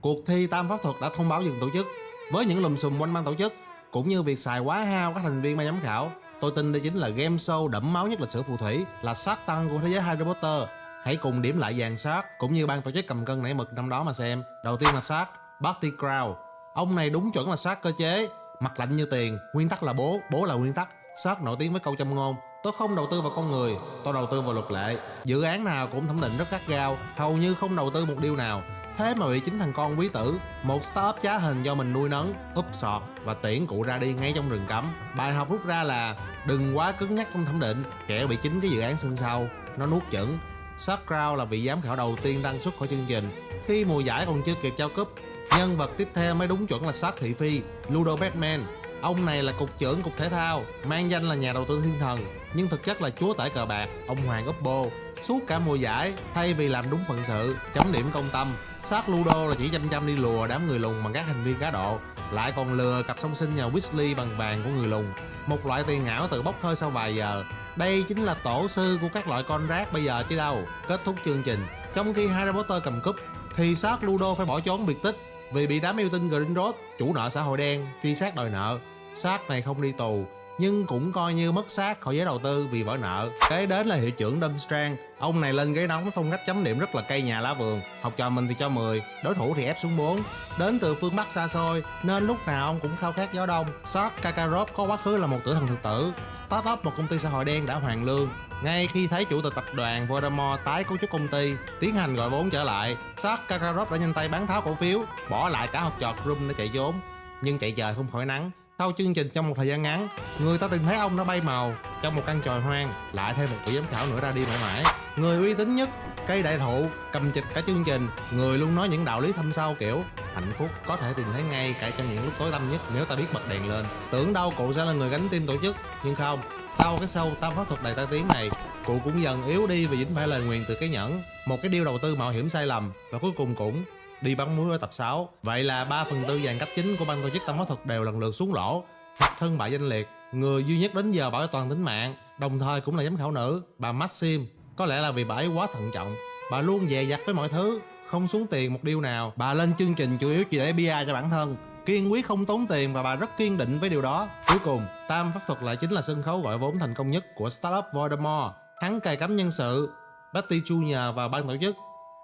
Cuộc thi tam pháp thuật đã thông báo dừng tổ chức. Với những lùm xùm quanh ban tổ chức, cũng như việc xài quá hao các thành viên ban giám khảo, tôi tin đây chính là game show đẫm máu nhất lịch sử phù thủy, là Shark Tank của thế giới Harry Potter. Hãy cùng điểm lại dàn Shark cũng như ban tổ chức cầm cân nảy mực năm đó mà xem. Đầu tiên là Shark, Barty Crouch. Ông này đúng chuẩn là Shark cơ chế, mặt lạnh như tiền, nguyên tắc là bố, bố là nguyên tắc. Shark nổi tiếng với câu châm ngôn: tôi không đầu tư vào con người, tôi đầu tư vào luật lệ. Dự án nào cũng thẩm định rất gắt gao, hầu như không đầu tư một điều nào. Thế mà bị chính thằng con quý tử, một startup trá hình do mình nuôi nấng, úp sọt và tiễn cụ ra đi ngay trong rừng cấm. Bài học rút ra là đừng quá cứng nhắc trong thẩm định, kẻo bị chính cái dự án sân sau nó nuốt chửng. Shark Crow là vị giám khảo đầu tiên đăng xuất khỏi chương trình khi mùa giải còn chưa kịp trao cúp. Nhân vật tiếp theo mới đúng chuẩn là Shark thị phi, Ludo Batman. Ông này là cục trưởng cục thể thao, mang danh là nhà đầu tư thiên thần, nhưng thực chất là chúa tể cờ bạc, ông hoàng Uppo. Suốt cả mùa giải, thay vì làm đúng phận sự, chấm điểm công tâm, Shark Ludo là chỉ chăm chăm đi lùa đám người lùn bằng các hành vi cá độ, lại còn lừa cặp song sinh nhà Weasley bằng vàng của người lùn, một loại tiền ảo tự bốc hơi sau vài giờ. Đây chính là tổ sư của các loại con rác bây giờ chứ đâu. Kết thúc chương trình, trong khi Harry Potter cầm cúp, thì Shark Ludo phải bỏ trốn biệt tích vì bị đám yêu tinh Grindelwald, chủ nợ xã hội đen, truy sát đòi nợ. Shark này không đi tù, nhưng cũng coi như mất xác khỏi giới đầu tư vì vỡ nợ. Kế đến là hiệu trưởng Durmstrang. Ông này lên ghế nóng với phong cách chấm điểm rất là cây nhà lá vườn. Học trò mình thì cho 10, đối thủ thì ép xuống 4. Đến từ phương Bắc xa xôi nên lúc nào ông cũng khao khát gió đông. Shark Kakarot có quá khứ là một tử thần thực tử, startup một công ty xã hội đen đã hoàn lương. Ngay khi thấy chủ tịch tập đoàn Voldemort tái cấu trúc công ty, tiến hành gọi vốn trở lại, Shark Kakarot đã nhanh tay bán tháo cổ phiếu, bỏ lại cả học trò Krum để chạy trốn. Nhưng chạy trời không khỏi nắng. Sau chương trình trong một thời gian ngắn, người ta tìm thấy ông đã bay màu trong một căn chòi hoang, lại thêm một vị giám khảo nữa ra đi mãi mãi. Người uy tín nhất, cây đại thụ, cầm chịch cả chương trình, người luôn nói những đạo lý thâm sâu kiểu hạnh phúc có thể tìm thấy ngay cả trong những lúc tối tăm nhất nếu ta biết bật đèn lên. Tưởng đâu cụ sẽ là người gánh team tổ chức, nhưng không. Sau cái show tam pháp thuật đầy tai tiếng này, cụ cũng dần yếu đi vì dính phải lời nguyền từ cái nhẫn, một cái deal đầu tư mạo hiểm sai lầm, và cuối cùng cũng đi bắn muối ở tập 6. Vậy là 3/4 dàn cấp chính của ban tổ chức tam pháp thuật đều lần lượt xuống lỗ hoặc thân bại danh liệt. Người duy nhất đến giờ bảo toàn tính mạng, đồng thời cũng là giám khảo nữ, bà Maxim. Có lẽ là vì bà ấy quá thận trọng, bà luôn dè dặt với mọi thứ, không xuống tiền một điều nào. Bà lên chương trình chủ yếu chỉ để PR cho bản thân, kiên quyết không tốn tiền, và bà rất kiên định với điều đó. Cuối cùng, tam pháp thuật lại chính là sân khấu gọi vốn thành công nhất của startup Voldemort. Hắn cài cắm nhân sự, Barty Jr. và ban tổ chức.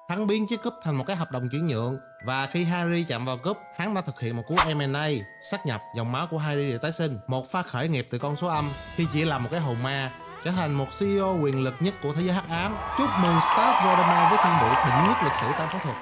Hắn biến chiếc cúp thành một cái hợp đồng chuyển nhượng, và khi Harry chạm vào cúp, hắn đã thực hiện một cú M&A, sát nhập dòng máu của Harry để tái sinh, một pha khởi nghiệp từ con số âm khi chỉ là một cái hồn ma, trở thành một CEO quyền lực nhất của thế giới hắc ám. Chúc mừng Stark Voldemort với thương vụ đỉnh nhất lịch sử tam pháp thuật.